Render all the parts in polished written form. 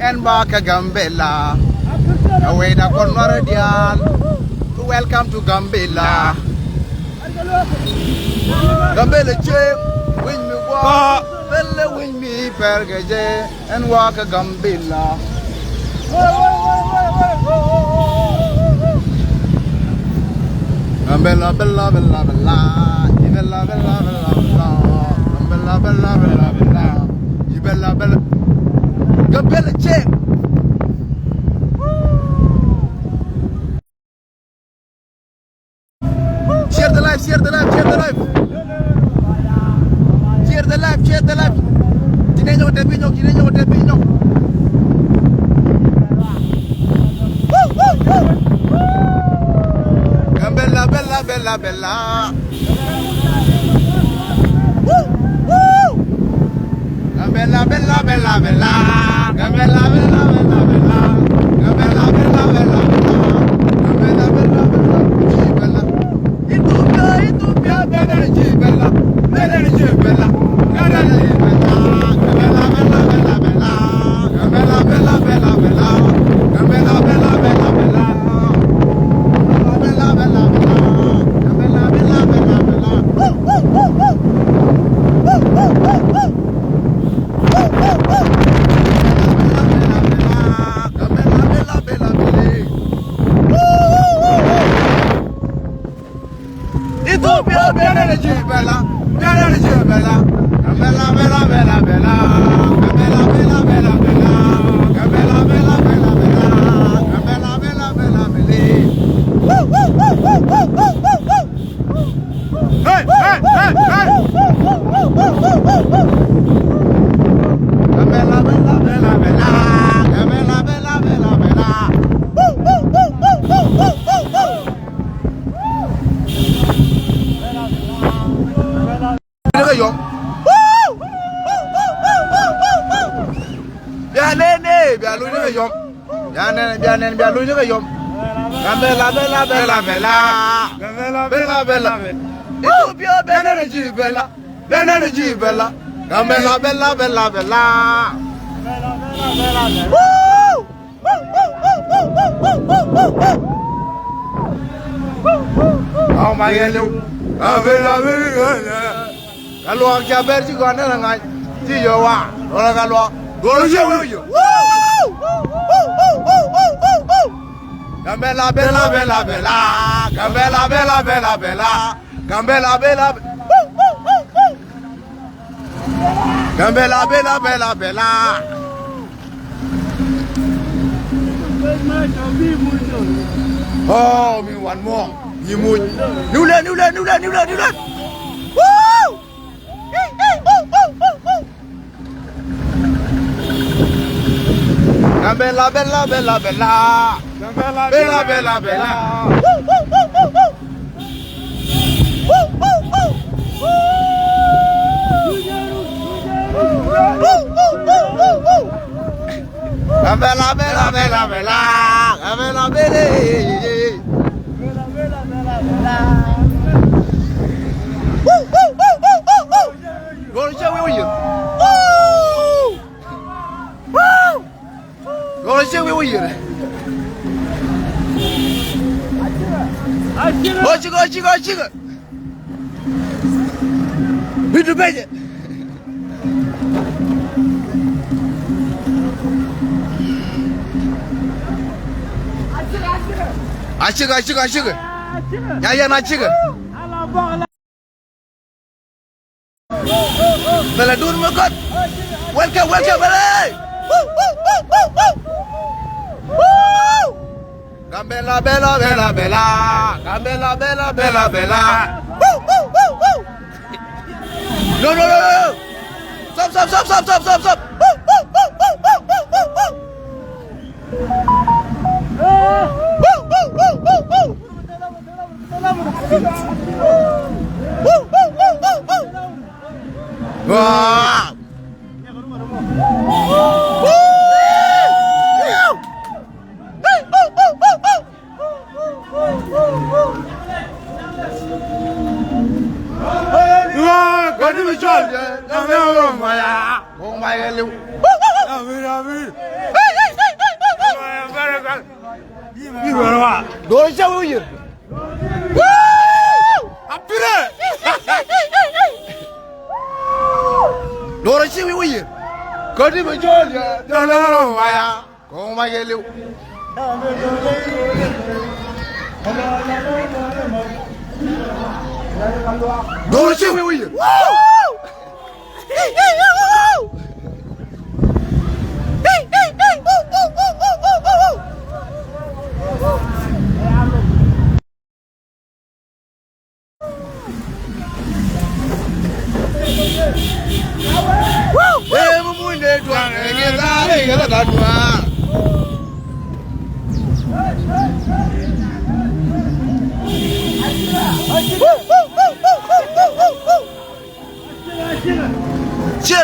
and Baka Gambella. Away the Conradian. Welcome to Gambella. Gambella Chip, win me walk, Bella win me Pergaje, and walk a Gambella. Gambella, Bella, Bella, Bella, Bella, Bella, Bella, Bella, Bella, Bella, Bella, Bella, Bella, Gambella Chip. Share the life, share the life, share the life. Share the life, share the life. Tinenyo tepinyo, tinenyo tepinyo. Gambella, bella, bella, bella. Gambella, bella, bella, bella. Gambella, bella, bella, bella. Gambella, bella, bella, bella. Gambella, bella, bella, bella. Ethiopia, energy, bella, energy, bella, energy, bella. Gambella, bella, bella, bella. Gambella, bella, bella, bella. Gambella, bella, bella, bella. Gambella, bella, bella. Gambella, bella, bella, bella. Ethiopia, energy, bella, energy, bella, bella, bella, bella, bella, bella, bella, bella, bella, bella, bella, bella, bella, bella, bella, bella, bella. Hey, hey, hey, hey. Bella, bella, bella, bella, bella, bella, bella, bella. Gambella, bella, bella, bella. Gambella, bella, bella. Ethiopia, energy, bella, energy, bella. Gambella, bella, bella, bella. Oh my God! Gambella, bella. Kalau kita berji kau nak ngai, tiada. Orang kalau golong je. Gambella, bella, bella, bella. Gambella, bella, bella, bella. Gambella, bella. Gambella, bella, bella, bella. Oh, me one more. You move. Nulan. Woo! Gambella, bella, bella, bella. Gambella, bella, bella, bella. Gambella, bella, bella, bella. Gambella, bella. Go to show with you. Go to show with you. Go. Bitte, bitte. Açık. Yan açık. Bela durma kot. Welcome, bela. Gambella, bella, bella, bella. Gambella, bella, bella, bella. No. Stop. Wow. Có đi chơi, đâu mà ya, không bay lưu. Doğru şey uyuyor. Apire. Doğru şey uyuyor. Kodi mi jol ya? Dalo maya. Koma geliu. Doğru şey uyuyor.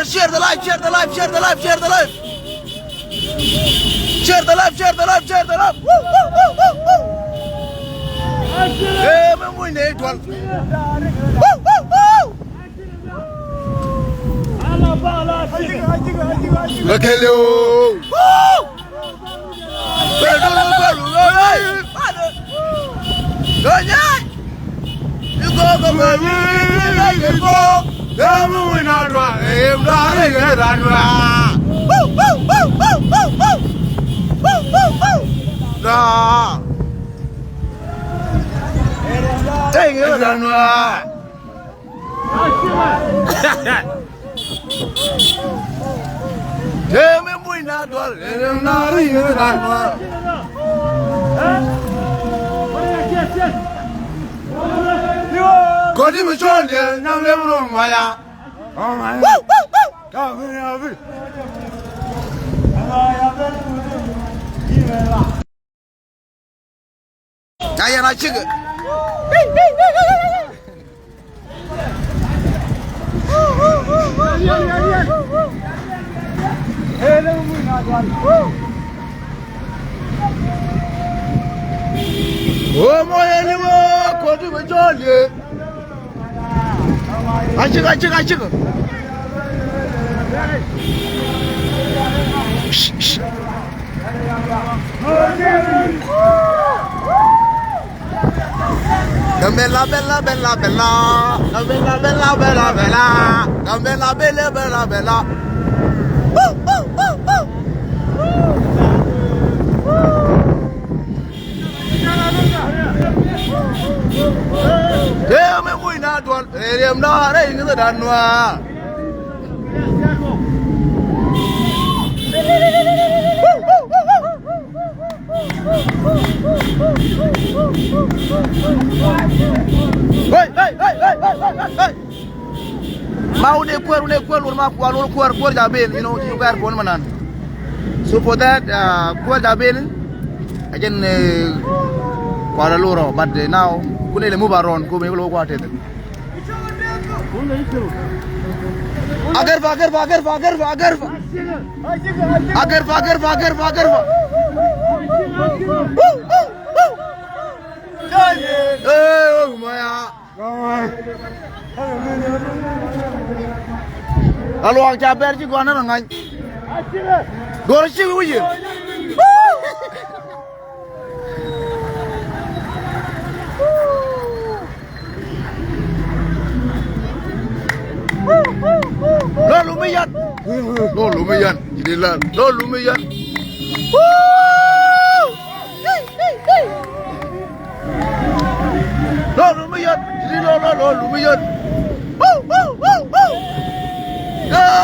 Share the life, share the life, share the life, share the life. Share the life, share the life, share the life. Hey, I'm going to eat one. Look at you. You go, go, I'm not right. I'm not right. Take it, Danwa. Tell me we're not doing it. I'm not even Danwa. Got him a shoulder, now never on Maya. Oh my God. I am a chicken. Oh my animal, got him a shoulder. I chicken. Shh. Gambella, bella, bella, bella. Gambella, bella, bella, bella. Gambella, bella, bella, bella. Damn it, we're not one. I'm not in the Danwa. Hey. Mau de kuar rumah kuar jabel, you know, you guys pon manan. So for that, kuar jabel, again Kuala Lumpur, but now kune le move around, kune le go ate. Agar. Oh Maya. Lalu ang caber ji gua na ngan. Gorsi uji. Lo lumayan. Jadi lah, lo lumayan. Lo lumayan. Jadi lo lumayan. Hey,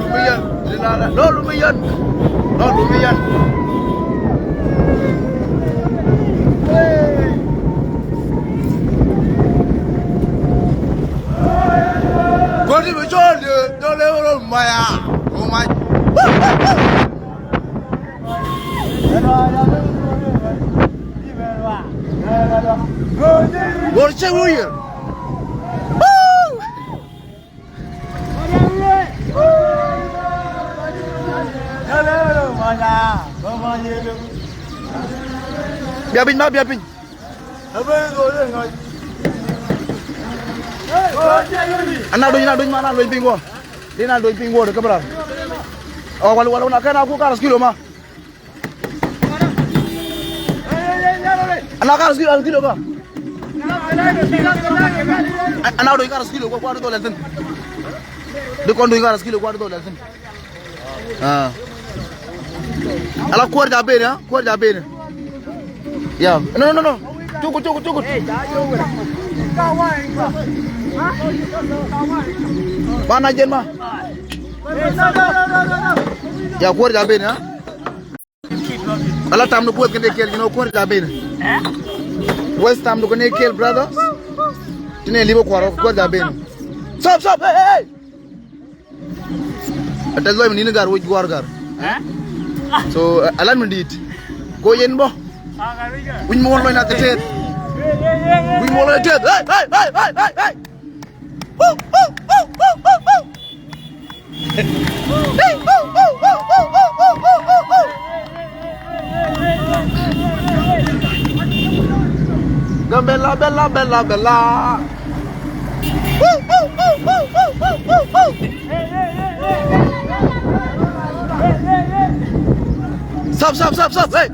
lumiyan. No lumiyan. No lumiyan. Kodi bichole dole oro maya. Oh my. Borche huye. Biapin ma biapin. Anak doin mana doin pinggo. Dia nak doin pinggo dekat berang. Oh walau nak kena aku karas kilo mah. Anak karas kilo kah? Anak doin karas kilo kau ada dolar sen. Dekon doin karas kilo kau ada dolar sen. Ah. Alah kuar jabe ya, kuar jabe ni. Ya, no. Cukup. Mana jen mah? Ya kuar jabe ni ha. Alah tam nu kuat kene kel, kuar jabe ni. West tam nu kene kel brother. Tine libo kuar jabe ni. Stop, hey. Atas loy ni negar wuj guar gar. So alan mendit. Go yen bo. Wuj mo loy na tetet. Wuj mo loy tetet. Hey. Bella. Stop. Hey.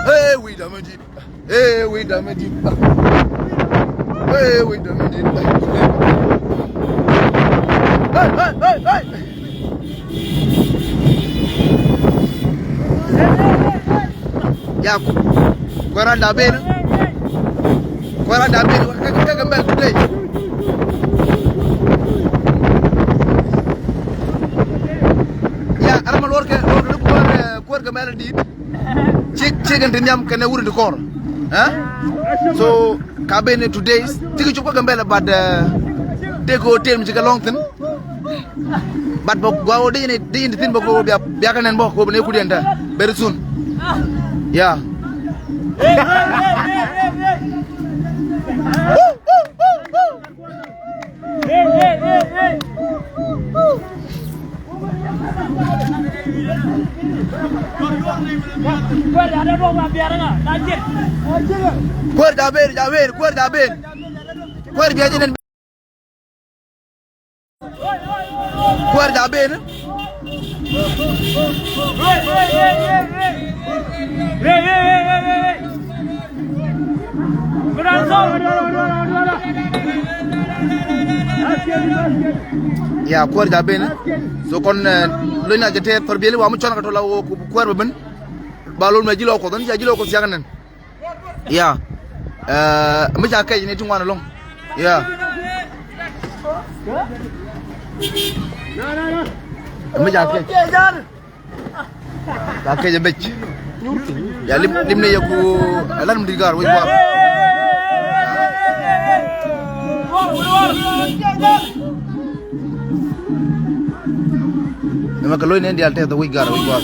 Hey, we damn it. Hey. Ya, korang dah habis. Kau kembali today. Ya, arah maluar ke kuar kembali di. Cek yang kena urut di kor. So, kabin today. Tiga cukup kembali pada teko hotel jika longten. But gua di tin boko biarkan nan boko bene ku dianta very soon. Ya. Kuar Jabir. Kuar biarin. Kuar Jabir. Ya kuar Jabir. So kon lo na jete torbeli wa mu chona ka tola kuar ben. Balul ma jilo ko don jilo ko siaganen. Ya. Mu ja kay ni tungwana long. Ya. Mu ja kay. Ja kay je becc. Ya lim ne yaku lan mu digar way wa. Memang kalau ini dia alter way gar way wa.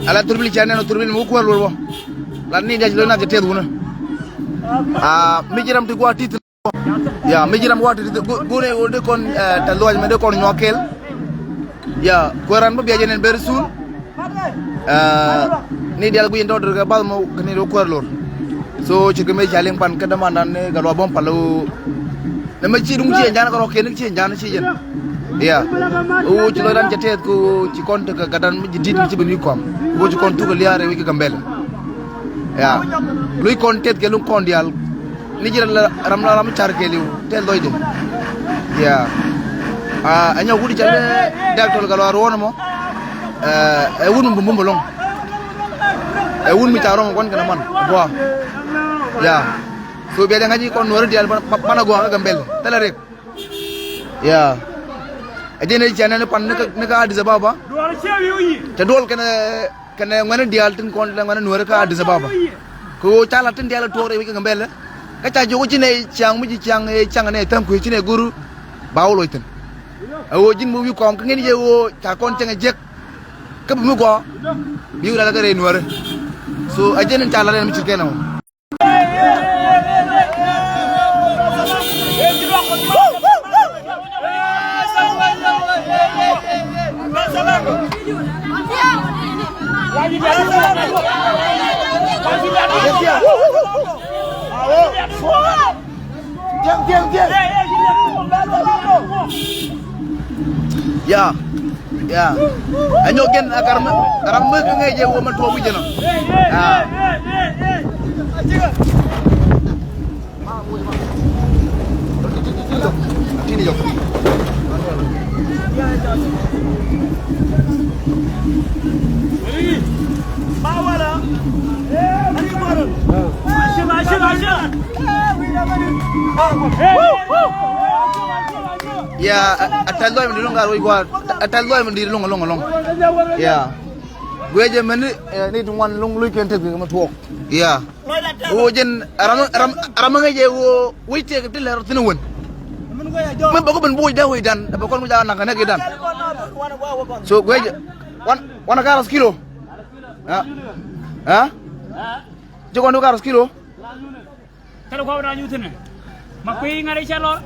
Ala turbil channel no turbil mu ko lolwo lan ni gaj lo na jete duna mijiram ti gwati ya mijiram wati gune wolde kon talwaj me de kon nyokel ya koran ba biajen ber sun ni dial gu yendo daga bal mo kani do ko lor so ci geme jaleng pan kada mandan ne galwa bom palu na ma ci dum ci jana ko rokke nak ci jana ci yen ya o ci lo dan ci tet ko ci compte ka gadan mi dit ci ben kom go ci compte ko liare wi ka mbele ya luy compte ke lu kondial ni jira la ram la ram char ke liw tel doy de ya anya gudi jale dal tol galo wona mo e wonu mbumbo long e wun mi taro kon kana man bo ya so be da ngaji kon wor dial bana go ga mbel tala rek ya ejene channel pan ne ka adisa baba te dol kana ngana dial tin kon la ngana wor ka adisa baba ko chala tin dial to re ga mbel ka ta jogo ci ne chang mu ci chang e chang ne tam ko ci ne guru bawlo tin awo jin mu wi kom ka ngeen je wo ta kon ci nga jek ka mu go biu la ga re nuwar so ajenen chala len mi ci kenam ya anyo gen akaram me ngay je wo man to bu jeno tini jok bawala ari maro masha ya atalloy mi longa roy gwa atalloy mi long ya gweje men ni dum wan long luy ken tegg ma tok ya o jen aram nga je wo wite ke tele tin won men bako ben boy da hoy dan ba kon mu ja nak nek dan so gweje wana karas kilo ha jogon do karas kilo tele ko na nyutene makko yi ngare ci lor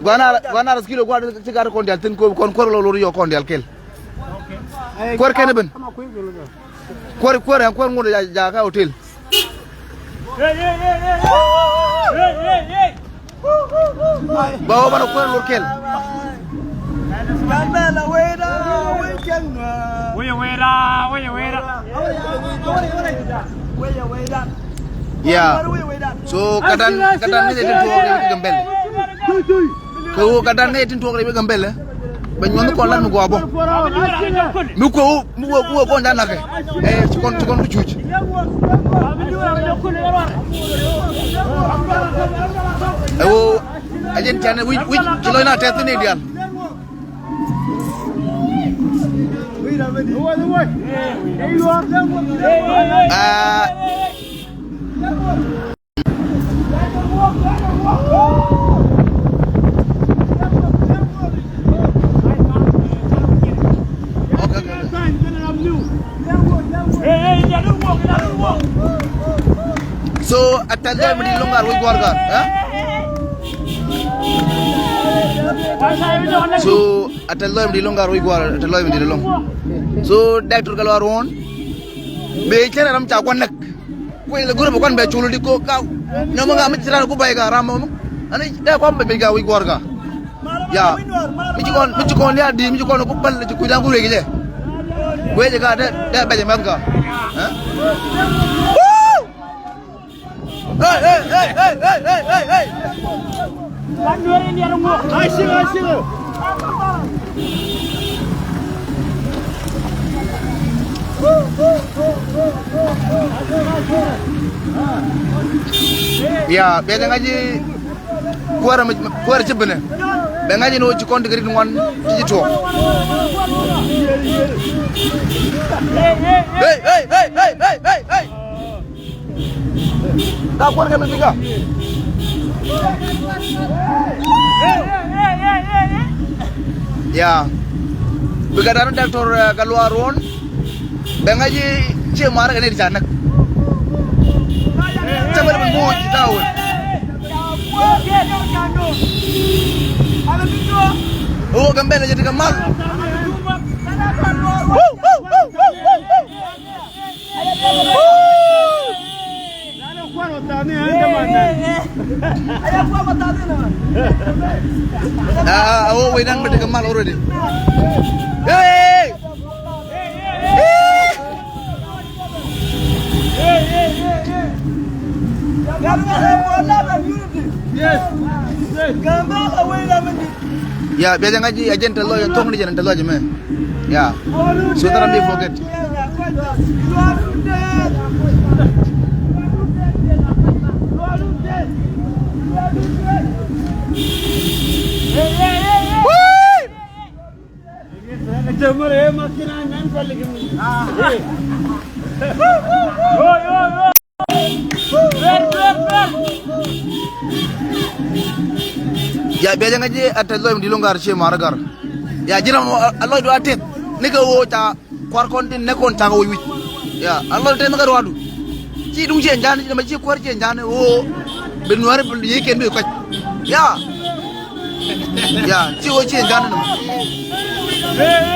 gwana ras kilo gwa ci gar kon dal tin ko kon kor lo yo kon dal kel kor ken ben kor ngodo ja ka hotel bawo bana kor lo kel gambela weda ya so kadan ne tin to re gambel ko kadan ne tin to re gambel ba ñon ko lan mu go bo mu ko nda nak ci kon du cuuc o ajen tane wi ci loy na tet ne dial so atanda mi di longar wi gorga so atanda mi di longar wi gor atanda mi di long so doctor galwar won be cere ram ca kon nak ko le guru kon be chulu di ko kaw ñoma nga mi tira ko bay ga ram ani da ko be ga wi gorga ya mi ci kon ya di mi ci kon ko bal ci ku jangu regi je weje ga da be mam ga hey Bandore ni arungo asiro ya be nga ji kuara cibene be nga ji no ci konti gari ngon ci to hey da kuara kan tiga ya begadaan doktor Galwaron bengaji ce mara gane di sana coba lebih mau tahu oh gembel jadi kemal Oh, we done with the Kamal already. Hey! Ya, biasa ngaji ajen telo ya tong ni jangan telo aja meh. Ya, saudara mi forget. Ya biasa ngaji atelo di longgar cie maragar. Ya jiram Allah itu atet. Nika wo ta kwar kontin ne kon ta wo wi. Ya Allah te nagar wadu. Ci dum cie njane ma ci kwar cie njane wo ben wari bul yeken be ko. Ya. Ya ci wo cie njane no.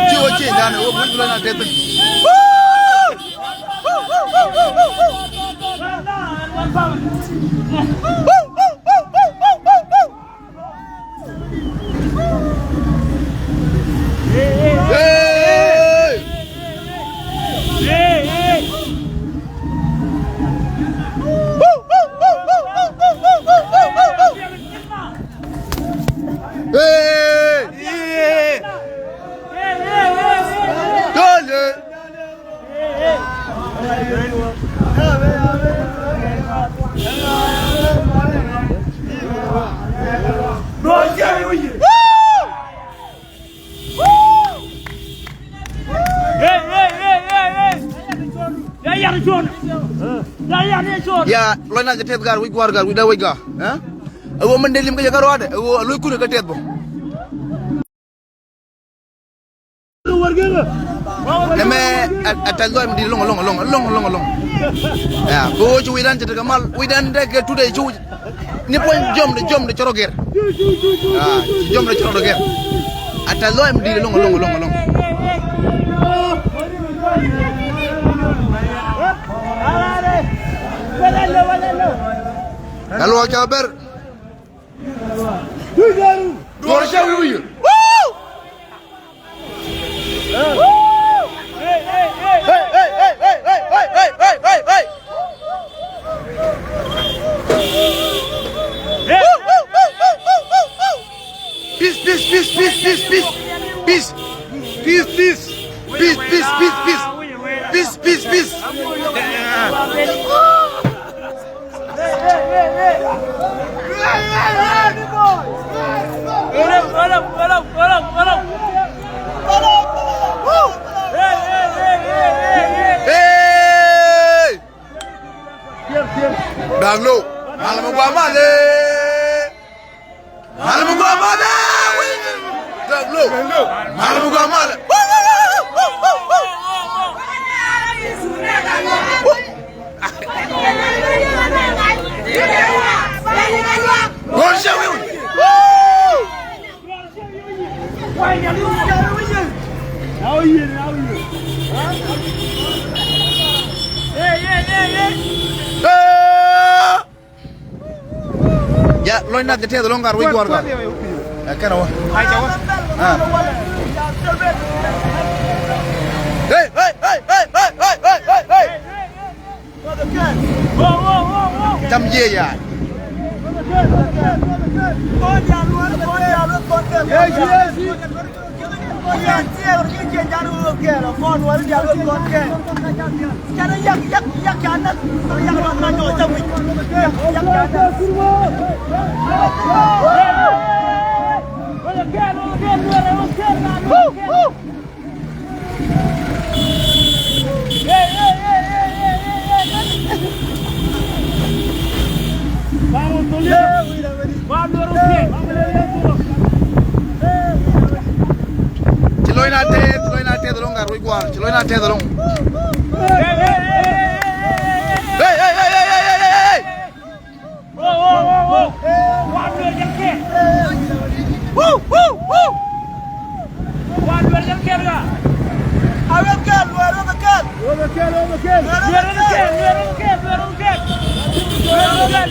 Ci wo cie njane wo bul na tet. Ya, lo na jetet gar wi gwar gar wi da wi ga, ha? Awo mendelim ka jagar wade, awo lo ku ne ka tet bo. Neme atallo am di long. Ya, ko ci wi dan jetet mal, wi dan de ke tude ci ni pon jom de coroger. Ah, jom de coroger. Atallo am di long. Halo kabar. Dua jam wiu. Peace. Daglo, malam gua male. Daglo, malam gua male. Ya, lo nak jadi ada longgar, wih keluarga. Kan awak. Hey. Jam ye ya. Ciloina te dolong garui guar. Ciloina te dolong. Hey. Oh. Waduh jengke. Woo. Waduh jengke enggak? Awet kan, luar bekel. Look at.